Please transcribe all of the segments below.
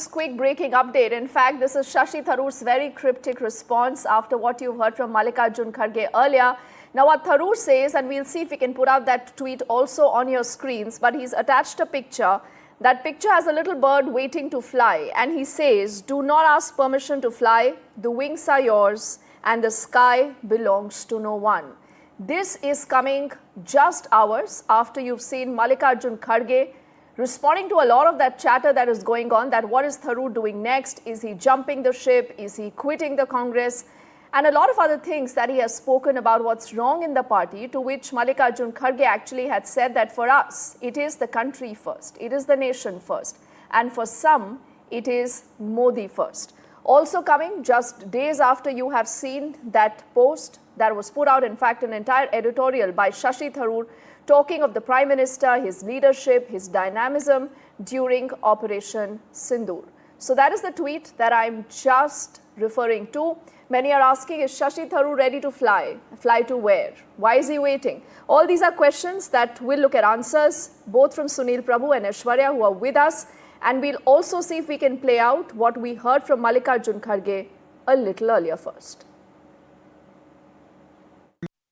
Quick breaking update. In fact, this is Shashi Tharoor's very cryptic response after what you've heard from Mallikarjun Kharge earlier. Now, what Tharoor says, and we'll see if we can put out that tweet also on your screens, but he's attached a picture. That picture has a little bird waiting to fly, and he says, "Do not ask permission to fly. The wings are yours, and the sky belongs to no one." This is coming just hours after you've seen Mallikarjun Kharge responding to a lot of that chatter that is going on, that what is Tharoor doing next? Is he jumping the ship? Is he quitting the Congress? And a lot of other things that he has spoken about what's wrong in the party, to which Mallikarjun Kharge actually had said that for us, it is the country first, it is the nation first, and for some, it is Modi first. Also coming just days after you have seen that post that was put out, in fact, an entire editorial by Shashi Tharoor, talking of the Prime Minister, his leadership, his dynamism during Operation Sindoor. So that is the tweet that I'm just referring to. Many are asking, is Shashi Tharoor ready to fly? Fly to where? Why is he waiting? All these are questions that we'll look at answers, both from Sunil Prabhu and Aishwarya, who are with us. And we'll also see if we can play out what we heard from Mallikarjun Kharge a little earlier first.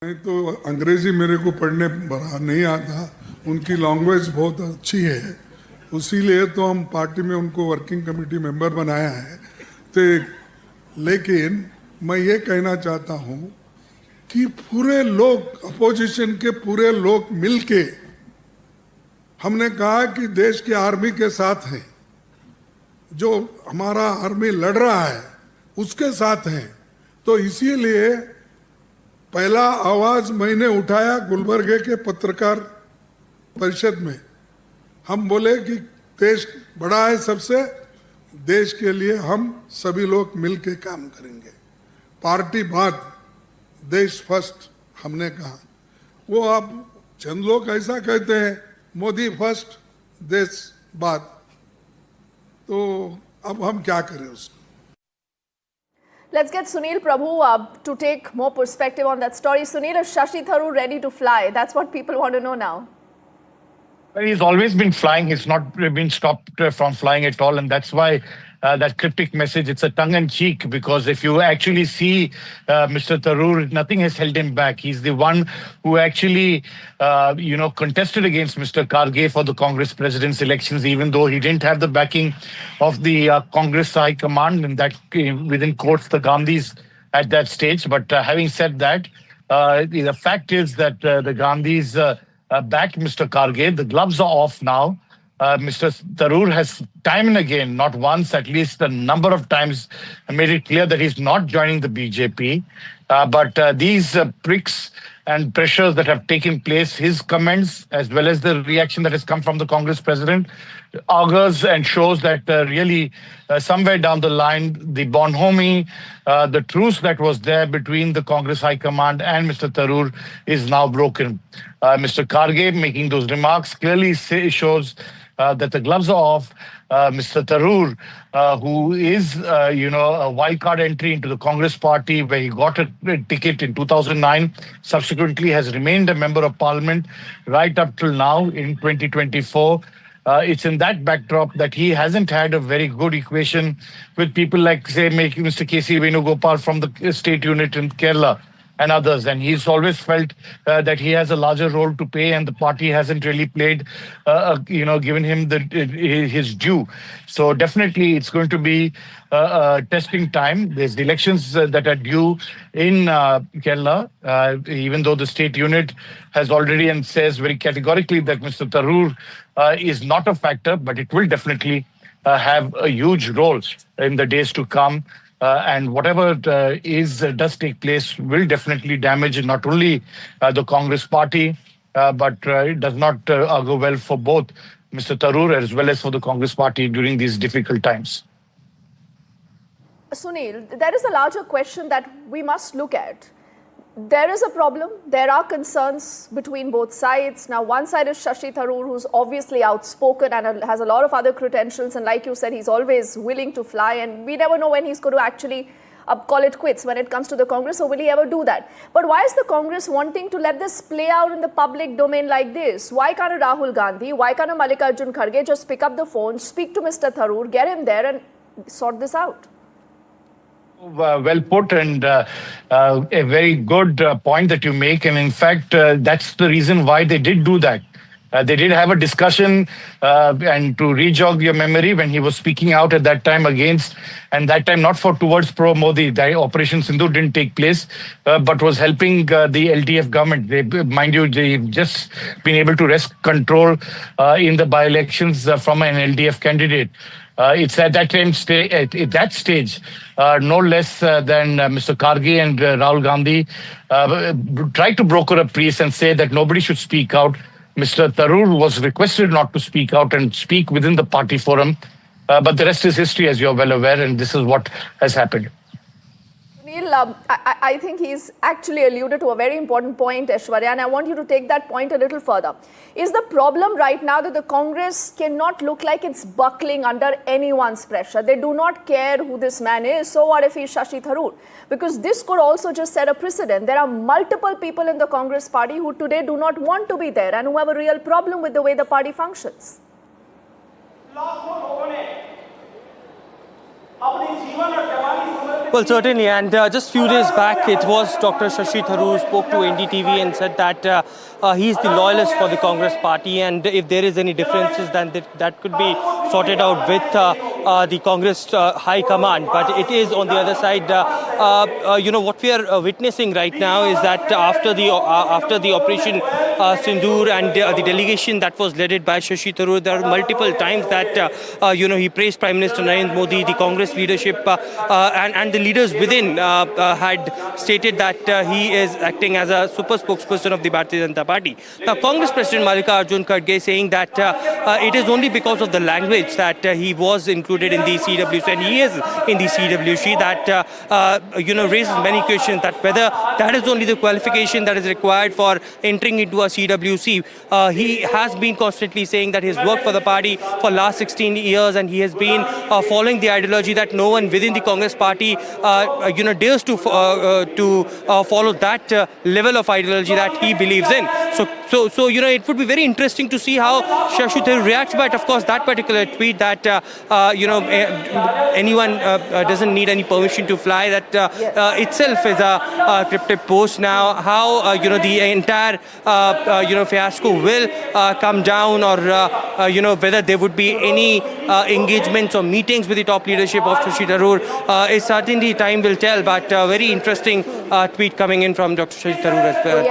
नहीं तो अंग्रेजी मेरे को पढ़ने नहीं आता, उनकी language बहुत अच्छी है, उसीलिए तो हम पार्टी में उनको वर्किंग कमेटी मेंबर बनाया है। तो लेकिन मैं ये कहना चाहता हूँ कि पूरे लोग, अपोजिशन के पूरे लोग मिलके हमने कहा कि देश की आर्मी के साथ है, जो हमारा आर्मी लड़ रहा है उसके साथ है। तो इसीलिए पहला आवाज मैंने उठाया गुलबर्गे के पत्रकार परिषद में। हम बोले कि देश बड़ा है सबसे, देश के लिए हम सभी लोग मिलके काम करेंगे, पार्टी बाद, देश फर्स्ट हमने कहा। वो अब चंद लोग ऐसा कहते हैं मोदी फर्स्ट देश बाद, तो अब हम क्या करें उसको। Let's get Sunil Prabhu to take more perspective on that story. Sunil, is Shashi Tharoor ready to fly? That's what people want to know now. Well, he's always been flying. He's not been stopped from flying at all. And that's why that cryptic message, it's a tongue-in-cheek, because if you actually see Mr. Tharoor, nothing has held him back. He's the one who actually, contested against Mr. Kharge for the Congress president's elections, even though he didn't have the backing of the Congress High Command, and that within quotes the Gandhis at that stage. But having said that, the fact is that the Gandhis backed Mr. Kharge. The gloves are off now. Mr. Tharoor has time and again, not once, at least a number of times, made it clear that he's not joining the BJP. But these pricks and pressures that have taken place, his comments, as well as the reaction that has come from the Congress president, augurs and shows that really somewhere down the line, the bonhomie, the truce that was there between the Congress High Command and Mr. Tharoor is now broken. Mr. Kharge making those remarks clearly shows that the gloves are off. Mr. Tharoor, who is, a wildcard entry into the Congress party, where he got a ticket in 2009, subsequently has remained a member of parliament right up till now in 2024. It's in that backdrop that he hasn't had a very good equation with people like, say, Mr. K.C. Venugopal from the state unit in Kerala and others. And he's always felt that he has a larger role to play, and the party hasn't really played, given him his due. So definitely it's going to be testing time. There's the elections that are due in Kerala, even though the state unit has already and says very categorically that Mr. Tharoor is not a factor, but it will definitely have a huge role in the days to come. And whatever does take place will definitely damage not only the Congress party, but it does not go well for both Mr. Tharoor as well as for the Congress party during these difficult times. Sunil, there is a larger question that we must look at. There is a problem. There are concerns between both sides. Now, one side is Shashi Tharoor, who's obviously outspoken and has a lot of other credentials. And like you said, he's always willing to fly. And we never know when he's going to actually call it quits when it comes to the Congress, or will he ever do that? But why is the Congress wanting to let this play out in the public domain like this? Why can't a Rahul Gandhi, why can't a Mallikarjun Kharge just pick up the phone, speak to Mr Tharoor, get him there and sort this out? Well put, and a very good point that you make. And in fact, that's the reason why they did do that. They did have a discussion, and to re-jog your memory, when he was speaking out at that time against, and that time not for towards pro-Modi, the Operation Sindoor didn't take place, but was helping the LDF government. They, mind you, they've just been able to wrest control in the by-elections from an LDF candidate. It's at that time, at that stage, no less than Mr. Kharge and Rahul Gandhi tried to broker a peace and say that nobody should speak out. Mr. Tharoor was requested not to speak out and speak within the party forum. But the rest is history, as you're well aware, and this is what has happened. Neil, I think he's actually alluded to a very important point, Aishwarya, and I want you to take that point a little further. Is the problem right now that the Congress cannot look like it's buckling under anyone's pressure? They do not care who this man is, so what if he's Shashi Tharoor? Because this could also just set a precedent. There are multiple people in the Congress party who today do not want to be there and who have a real problem with the way the party functions. Well, certainly, and just few days back, it was Dr. Shashi Tharoor who spoke to NDTV and said that he's the loyalist for the Congress party, and if there is any differences, then that could be sorted out with the Congress high command. But it is on the other side, what we are witnessing right now is that after the Operation Sindoor and the delegation that was led by Shashi Tharoor, there are multiple times that he praised Prime Minister Narendra Modi, the Congress leadership, and the leaders within had stated that he is acting as a super spokesperson of the Bharatiya Janata Party. Now, Congress President Mallikarjun Kharge saying that it is only because of the language that he was included in the CWC, and he is in the CWC, that raises many questions that whether that is only the qualification that is required for entering into a CWC. He has been constantly saying that he has worked for the party for last 16 years, and he has been following the ideology that no one within the Congress party dares to follow that level of ideology that he believes in. So it would be very interesting to see how Shashi Tharoor reacts. But of course, that particular tweet that anyone doesn't need any permission to fly, that itself is a cryptic post. Now, how the entire fiasco will come down, or whether there would be any engagements or meetings with the top leadership of Shashi Tharoor is certainly time will tell. But very interesting tweet coming in from Dr. Shashi Tharoor as well.